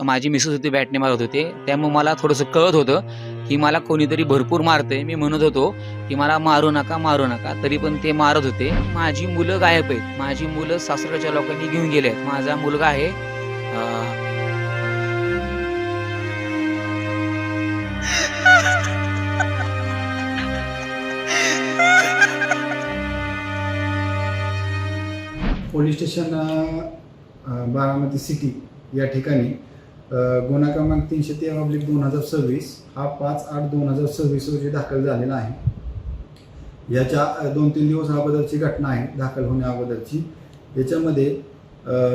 माझी मिसेस होती बॅटने मारत होते, त्यामुळे मला थोडंसं कळत होतं की मला कोणीतरी भरपूर मारतंय. मी म्हणत होतो की मला मारू नका, मारू नका. तरी पण ते मारत होते. माझी मुलं गायब आहेत. माझी मुलं सासरच्या लोकांनी घेऊन गेले आहेत. माझा मुलगा आहे पोलीस स्टेशन बारामती सिटी या ठिकाणी गुन्हा क्रमांक 313/2026 हा 5/8/2026 रोजी दाखल झालेला आहे। याच्या 2-3 दिवस अगोदरची घटना आहे दाखल होण्या अगोदरची। याच्यामध्ये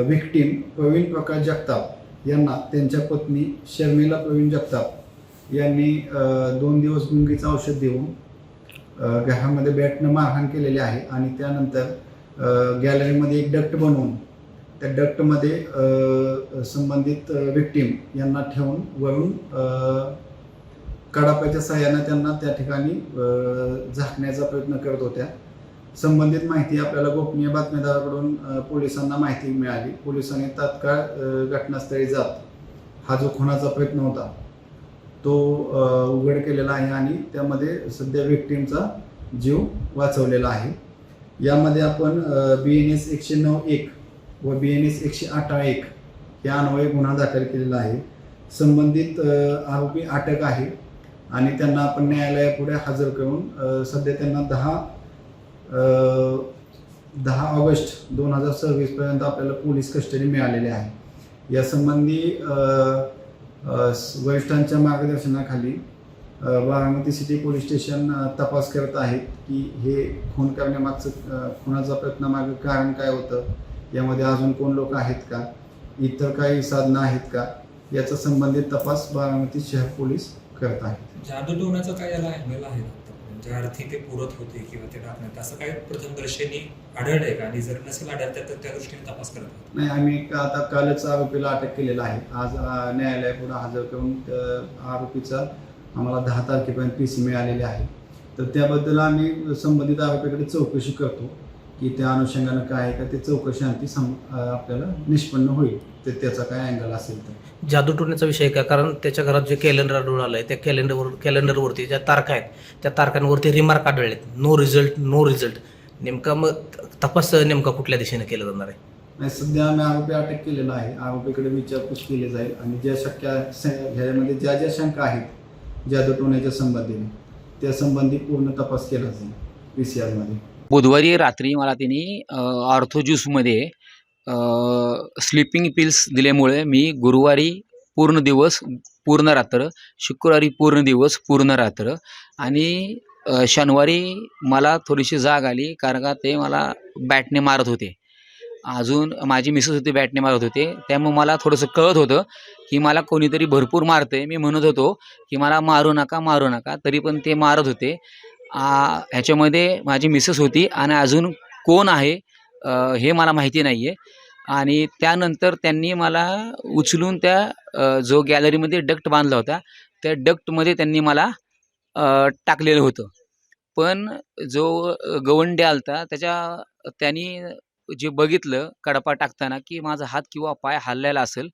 विक्टीम प्रवीण प्रकाश जगताप यांना त्यांच्या पत्नी शर्मिला प्रवीण जगताप यांनी 2 दिवस गुंगीचं औषध देऊन घरामध्ये बॅटनं मारहाण केलेली आहे आणि त्यानंतर गॅलरीमध्ये एक डक्ट बनवून त्या डक्टमध्ये संबंधित विक्टीम यांना ठेवून वरून कडाप्याच्या सहाय्याने त्यांना त्या ठिकाणी झाकण्याचा प्रयत्न करत होत्या। संबंधित माहिती आपल्याला गोपनीय बातमीदाराकडून पोलिसांना माहिती मिळाली। पोलिसांनी तात्काळ घटनास्थळी जात हा जो खुनाचा प्रयत्न होता तो उघड केलेला आहे आणि त्यामध्ये सध्या विक्टीमचा जीव वाचवलेला आहे। यामध्ये आपण BNS 109(1) व BNS 108(1) या अन्वये गुन्हा दाखल केलेला आहे। संबंधित आरोपी अटक आहे आणि त्यांना आपण न्यायालयापुढे हजर करून सध्या त्यांना 10 ऑगस्ट 2026 पर्यंत आपल्याला पोलीस कस्टडी मिळालेली आहे। यासंबंधी वरिष्ठांच्या मार्गदर्शनाखाली बारामती सिटी पोलीस स्टेशन तपास करत आहेत की हे खून करण्यामागचं खुनाचा प्रयत्नामागं कारण काय होतं, यामध्ये अजून कोण लोक आहेत का, इतर काही साधनं आहेत का, याचा संबंधित तपास बारामती शहर पोलीस करत आहेत। जादू टोण्याचं काय याला अँगल आहे ज्या अर्थी ते पुरत होते किंवा ते टाकण्यात असं काय प्रथमदर्शनी आढळलंय का, आणि जर नसेल आढळत तर त्या दृष्टीने तपास करत आहात? नाही, आम्ही आता कालच आरोपीला अटक केलेला आहे। आज न्यायालयापुढे हजर करून आरोपीचा आम्हाला 10 तारखेपर्यंत PC मिळालेले आहे। तर त्याबद्दल आम्ही संबंधित आरोपीकडे चौकशी करतो की त्या अनुषंगानं काय आहे का, ते चौकशी अंती आपल्याला निष्पन्न होईल ते त्याचा काय अँगल असेल तर। जादू टोण्याचा विषय का, कारण त्याच्या घरात जे कॅलेंडर आढळून आलं आहे त्या कॅलेंडरवरती ज्या तारखा आहेत त्या तारखांवरती रिमार्क आढळलेत, नो रिझल्ट। नेमका मग तपास नेमका कुठल्या दिशेने केला जाणार आहे? नाही, सध्या आम्ही आरोपी अटक केलेला आहे। आरोपीकडे विचारपूस केली जाईल आणि ज्या ह्याच्यामध्ये ज्या शंका आहेत जादू टोण्याच्या संबंधीने त्या संबंधी पूर्ण तपास केला जाईल PCR मध्ये। बुधवारी रात्री मला त्यांनी ऑर्थो ज्यूसमध्ये स्लीपिंग पिल्स दिल्यामुळे मी गुरुवारी पूर्ण दिवस पूर्ण रात्र, शुक्रवारी पूर्ण दिवस पूर्ण रात्र आणि शनिवारी मला थोडीशी जाग आली कारण का ते मला बॅटने मारत होते। अजून माझी मिसेस होती बॅटने मारत होते, त्यामुळे मला थोडंसं कळत होतं की मला कोणीतरी भरपूर मारतंय। मी म्हणत होतो की मला मारू नका, मारू नका. तरी पण ते मारत होते। ह्याच्यामध्ये माझी मिसेस होती आणि अजून कोण आहे हे मला माहिती नाही आहे। आणि त्यानंतर त्यांनी मला उचलून त्या जो गॅलरीमध्ये डक्ट बांधला होता त्या डक्टमध्ये त्यांनी मला टाकलेलं होतं। पण जो गवंडी आलता त्यांनी जे बघितलं कडपा टाकताना की माझा हात किंवा पाय हललेला असेल,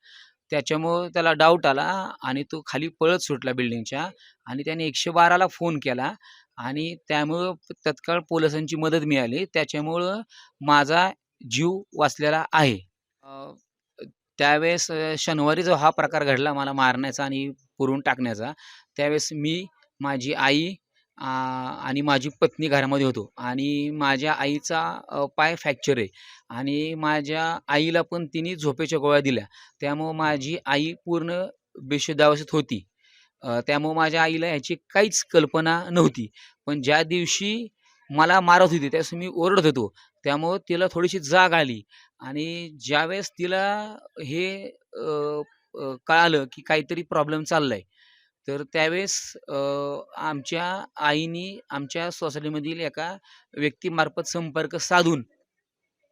त्याच्यामुळं त्याला डाऊट आला आणि तो खाली पळत सुटला बिल्डिंगच्या आणि त्याने 112ला फोन केला आणि त्यामुळं तत्काळ पोलिसांची मदत मिळाली। त्याच्यामुळं माझा जीव वाचलेला आहे। त्यावेळेस शनिवारी जो हा प्रकार घडला मला मारण्याचा आणि पुरून टाकण्याचा, त्यावेळेस मी, माझी आई आणि माझी पत्नी घरामध्ये होतो आणि माझ्या आईचा पाय फ्रॅक्चर आहे आणि माझ्या आईला पण तिने झोपेच्या गोळ्या दिल्या, त्यामुळं माझी आई पूर्ण बेशुद्धावस्थेत होती। त्यामुळं माझ्या आईला ह्याची काहीच कल्पना नव्हती। पण ज्या दिवशी मला मारत होती त्यावेळेस मी ओरडत होतो, त्यामुळं तिला थोडीशी जाग आली आणि ज्यावेळेस तिला हे कळालं की काहीतरी प्रॉब्लेम चालला आहे, तर त्यावेळेस आमच्या आईनी आमच्या सोसायटीमधील एका व्यक्तीमार्फत संपर्क साधून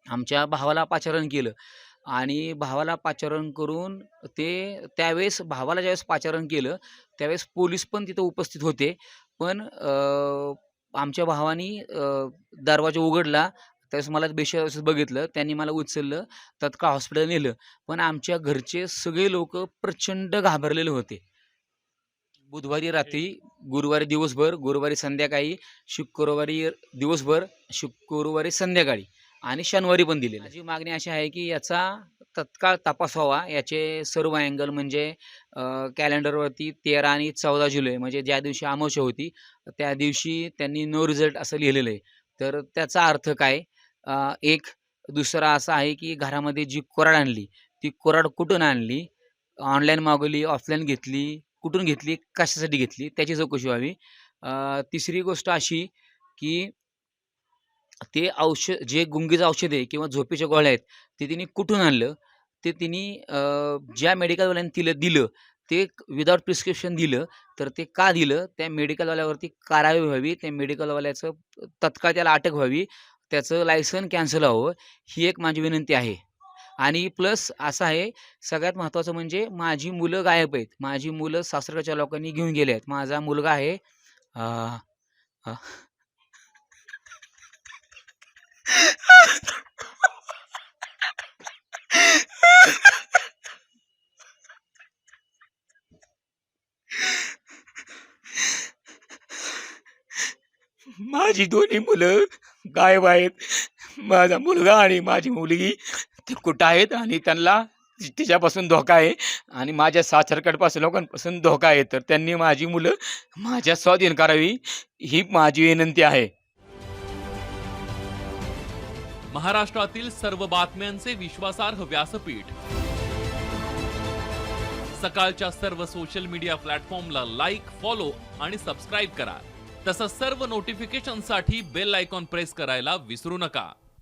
आमच्या भावाला पाचारण केलं आणि भावाला पाचारण करून त्यावेळेस भावाला ज्यावेळेस पाचारण केलं त्यावेळेस पोलीस पण तिथं उपस्थित होते। पण आमच्या भावानी दरवाजा उघडला त्यावेळेस मला बेशुद्ध बघितलं, त्यांनी मला उचललं, तत्काळ हॉस्पिटल नेलं. पण आमच्या घरचे सगळे लोक प्रचंड घाबरलेले होते. बुधवारी रात्री, गुरुवारी दिवसभर, गुरुवारी संध्याकाळी, शुक्रवारी दिवसभर, शुक्रवारी संध्याकाळी आणि शनिवारी पण दिलेलं. माझी मागणी अशी आहे की याचा तत्काळ तपास व्हावा. याचे सर्व अँगल म्हणजे कॅलेंडरवरती 13 आणि 14 जुलै म्हणजे ज्या दिवशी अमावस्या होती त्या दिवशी त्यांनी नो रिझल्ट असं लिहिलेलं आहे. तर त्याचा अर्थ काय? एक दुसरा असा आहे की घरामध्ये जी कोराड आणली, ती कोराड कुठून आणली? ऑनलाईन मागवली, ऑफलाईन घेतली, कुठून घेतली, कशासाठी घेतली, त्याची चौकशी व्हावी. तिसरी गोष्ट अशी की ते औषध, जे गुंगीचं औषध आहे किंवा झोपेच्या गोळ्या आहेत, ते तिने कुठून आणलं? ते तिने ज्या मेडिकलवाल्याने तिला दिलं ते विदाऊट प्रिस्क्रिप्शन दिलं, तर ते का दिलं? त्या मेडिकलवाल्यावरती कारवाई व्हावी, त्या मेडिकलवाल्याचं तत्काळ त्याला अटक व्हावी, त्याचं लायसन कॅन्सल व्हावं, ही एक माझी विनंती आहे. आणि प्लस असं आहे, सगळ्यात महत्त्वाचं म्हणजे माझी मुलं गायब आहेत. माझी मुलं सासरच्या लोकांनी घेऊन गेले आहेत. माझा मुलगा आहे अ, अ, माझी दोन्ही मुलं गायब आहेत. माझा मुलगा आणि माझी मुलगी ते कुठं आहेत आणि त्यांना तिच्यापासून धोका आहे आणि माझ्या सासरकडपासून लोकांपासून धोका आहे. तर त्यांनी माझी मुलं माझ्या स्वाधीन करावी, ही माझी विनंती आहे. महाराष्ट्रातील सर्व बातम्यांचे विश्वासार्ह व्यासपीठ. सकाळच्या सर्व सोशल मीडिया प्लॅटफॉर्मला लाईक, फॉलो आणि सबस्क्राईब करा. तसंच सर्व नोटिफिकेशनसाठी बेल आयकॉन प्रेस करायला विसरू नका.